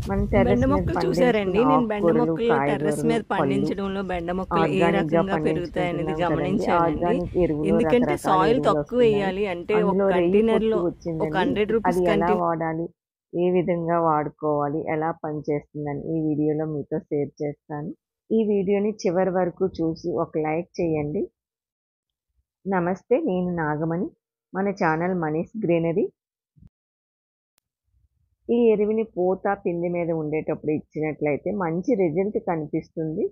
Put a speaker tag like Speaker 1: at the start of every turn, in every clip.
Speaker 1: మన
Speaker 2: బెండ
Speaker 1: టెర్రస్ మీద
Speaker 2: మొక్కలు చూసారండి.
Speaker 1: పండించుకున్న
Speaker 2: నేను బెండ
Speaker 1: ఆకుకూరలు,
Speaker 2: మొక్కలు టెర్రస్
Speaker 1: కాయగూరలు,
Speaker 2: మీద
Speaker 1: పళ్ళు
Speaker 2: పండించడంలో బెండ మొక్కలు ఏ
Speaker 1: ఆర్గానిక్‌గా
Speaker 2: రకంగా పెరుగుతాయనేది
Speaker 1: పండించుకుంటున్నాం కదండీ!
Speaker 2: గమనించానండి.
Speaker 1: ఆర్గానిక్ ఎరువులు
Speaker 2: ఎందుకంటే
Speaker 1: రకరకాల
Speaker 2: సాయిల్ తక్కువ
Speaker 1: ఎరువులొస్తున్నాయి.
Speaker 2: వేయాలి అంటే ఒక
Speaker 1: అందులో రెయ్యి పొట్టు
Speaker 2: కంటైనర్‌లో ఒక
Speaker 1: వచ్చిందండి.
Speaker 2: రూ.
Speaker 1: అది
Speaker 2: 100
Speaker 1: ఎలా వాడాలి? ఏ విధంగా వాడుకోవాలి? ఎలా పనిచేస్తుందని ఈ వీడియోలో మీతో షేర్ చేస్తాను. ఈ వీడియోని చివరి వరకు చూసి ఒక లైక్ చేయండి. నమస్తే, నేను నాగమణి. మన ఛానల్ మనీస్ గ్రీనరీ. ఈ ఎరువుని పూత, పిండి మీద ఉండేటప్పుడు ఇచ్చినట్లయితే మంచి రిజల్ట్ కనిపిస్తుంది.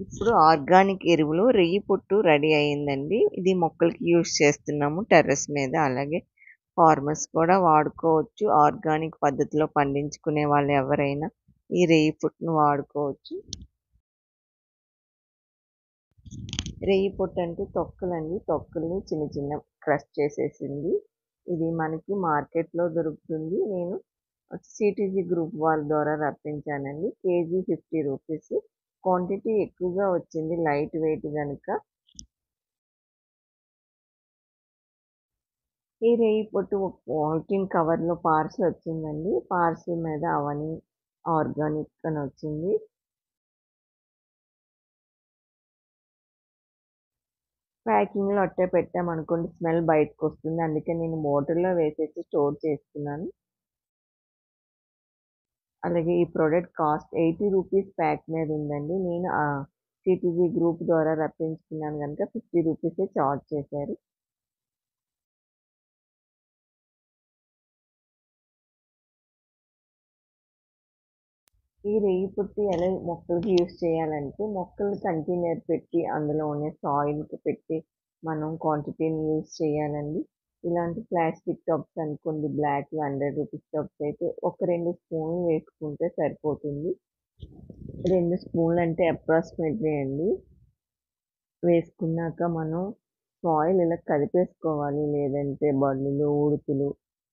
Speaker 1: ఇప్పుడు ఆర్గానిక్ ఎరువులు రెయ్యి పొట్టు రెడీ అయిందండి. ఇది మొక్కలకి యూజ్ చేస్తున్నాము టెర్రస్ మీద. అలాగే ఫార్మర్స్ కూడా వాడుకోవచ్చు. ఆర్గానిక్ పద్ధతిలో పండించుకునే వాళ్ళు ఎవరైనా ఈ రెయ్యి పొట్టును వాడుకోవచ్చు. రెయ్యి పొట్టు అంటే తొక్కలండి. తొక్కల్ని చిన్న చిన్న క్రష్ చేసేసింది. ఇది మనకి మార్కెట్‌లో దొరుకుతుంది. నేను సిటీజీ గ్రూప్ వాళ్ళ ద్వారా రప్పించానండి. కేజీ రూ. 50. క్వాంటిటీ ఎక్కువగా వచ్చింది. లైట్ వెయిట్ గనుక. ఈ రెయ్యి పొట్టు ఒక పాలిథీన్ కవర్‌లో పార్సెల్ వచ్చిందండి. పార్సెల్ మీద అవని ఆర్గానిక్ అని వచ్చింది. ప్యాకింగ్‌లో అట్టే పెట్టామనుకోండి స్మెల్ బయటకొస్తుంది. అందుకే నేను బాటిల్‌లో వేసేసి స్టోర్ చేసుకున్నాను. అలాగే ఈ ప్రొడక్ట్ కాస్ట్ రూ. 80 ప్యాక్ మీద ఉందండి. నేను సిటీజీ గ్రూప్ ద్వారా రప్పించుకున్నాను గనుక రూ. 50 చార్జ్ చేశారు. ఈ రెయ్యి పొట్టు ఎలా మొక్కలకి యూజ్ చేయాలంటే మొక్కలు కంటైనర్ పెట్టి అందులోనే సాయిల్‌కి పెట్టి మనం క్వాంటిటీని యూజ్ చేయాలండి. ఇలాంటి ప్లాస్టిక్ టబ్స్ అనుకోండి బ్లాక్‌వి రూ. 100 టబ్స్ అయితే ఒక 2 స్పూన్లు వేసుకుంటే సరిపోతుంది. 2 స్పూన్లు అంటే అప్రాక్సిమేట్‌లీ అండి. వేసుకున్నాక మనం సాయిల్ ఇలా కలిపేసుకోవాలి. లేదంటే బల్లులు, ఉడుపులు,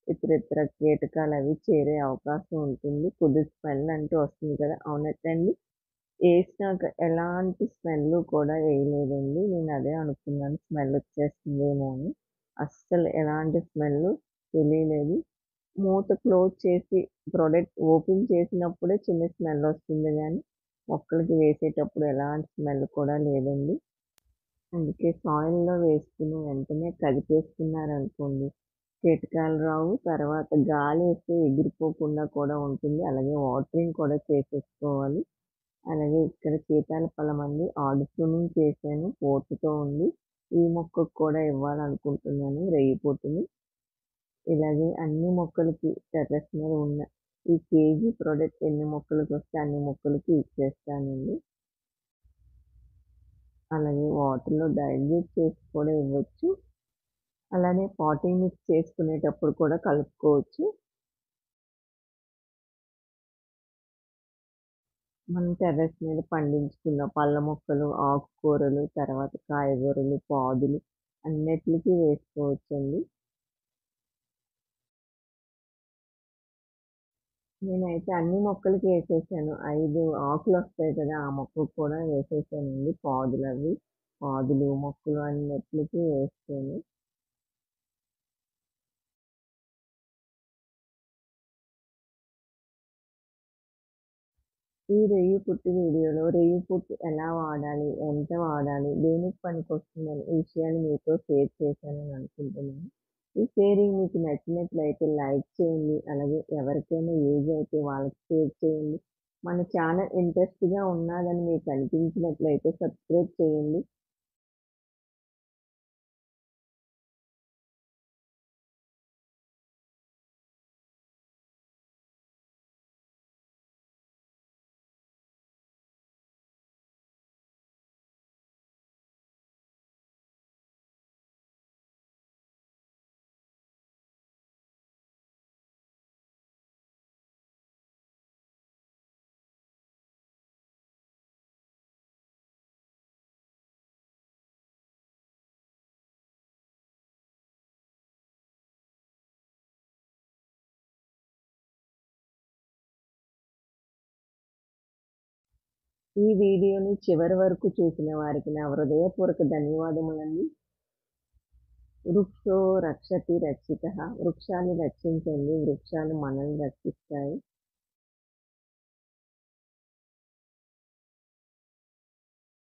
Speaker 1: ఇతరితర కీటకాలవి చేరే అవకాశం ఉంటుంది. కొద్ది స్మెల్ అంటూ వస్తుంది కదా! అవునటండి. ఏసినాక ఎలాంటి స్మెల్లు కూడా వేయలేదండి. నేను అదే అనుకున్నాను స్మెల్ వచ్చేస్తుందేమో అని. అస్సలు ఎలాంటి స్మెల్లు తెలియలేదు. మూత క్లోజ్ చేసి ప్రొడక్ట్ ఓపెన్ చేసినప్పుడే చిన్న స్మెల్ వస్తుంది గానీ, మొక్కలకి వేసేటప్పుడు ఎలాంటి స్మెల్ కూడా లేదండి. అందుకే సాయిల్‌లో వేసుకున్న వెంటనే కలిపేసుకున్నారనుకోండి, కీటకాలు రావు. తర్వాత గాలేస్తే ఎగిరిపోకుండా కూడా ఉంటుంది. అలాగే వాటరింగ్ కూడా చేసేసుకోవాలి. అలాగే ఇక్కడ సీతాఫలమండి ఆర్డ్ ప్రూనింగ్ చేశాను. పూతతో ఉంది. ఈ మొక్కకు కూడా ఇవ్వాలనుకుంటున్నాను రెయ్యి పొట్టుని. ఇలాగే అన్ని మొక్కలకి టెర్రస్ మీద ఉన్న ఈ కేజీ ప్రొడక్ట్ ఎన్ని మొక్కలకొస్తే అన్ని మొక్కలకి ఇచ్చేస్తానండి. అలాగే వాటర్‌లో డైల్యూట్ చేసి కూడా ఇవ్వచ్చు. అలానే పాటింగ్ మిక్స్ చేసుకునేటప్పుడు కూడా కలుపుకోవచ్చు. మనం టెర్రస్ మీద పండించుకున్న పళ్ళ మొక్కలు, ఆకుకూరలు, తర్వాత కాయగూరలు, పాదులు అన్నిట్లికి వేసుకోవచ్చండి. నేనైతే అన్ని మొక్కలకి ఏసేసాను. 5 ఆకులొస్తాయి కదా! ఆ మొక్కకు కూడా వేసేసానండి. పాదులు, మొక్కలు అన్నిట్లికి వేసాను. ఈ రెయ్యి పుట్టు వీడియోలో రెయ్యి పుట్టు ఎలా వాడాలి? ఎంత వాడాలి? దేనికి పనికొస్తుందని ఈ విషయాన్ని మీతో షేర్ చేశానని అనుకుంటున్నాను. ఈ షేరింగ్ మీకు నచ్చినట్లయితే లైక్ చేయండి. అలాగే ఎవరికైనా యూజ్ అయితే వాళ్ళకి షేర్ చేయండి. మన ఛానల్ ఇంట్రెస్ట్‌గా ఉన్నాదని మీకు అనిపించినట్లయితే సబ్స్క్రైబ్ చేయండి. ఈ వీడియోని చివరి వరకు చూసిన వారికి నా హృదయపూర్వక ధన్యవాదములండి. వృక్షో రక్షతి రక్షితః. వృక్షాన్ని రక్షించండి. వృక్షాలు మనల్ని రక్షిస్తాయి.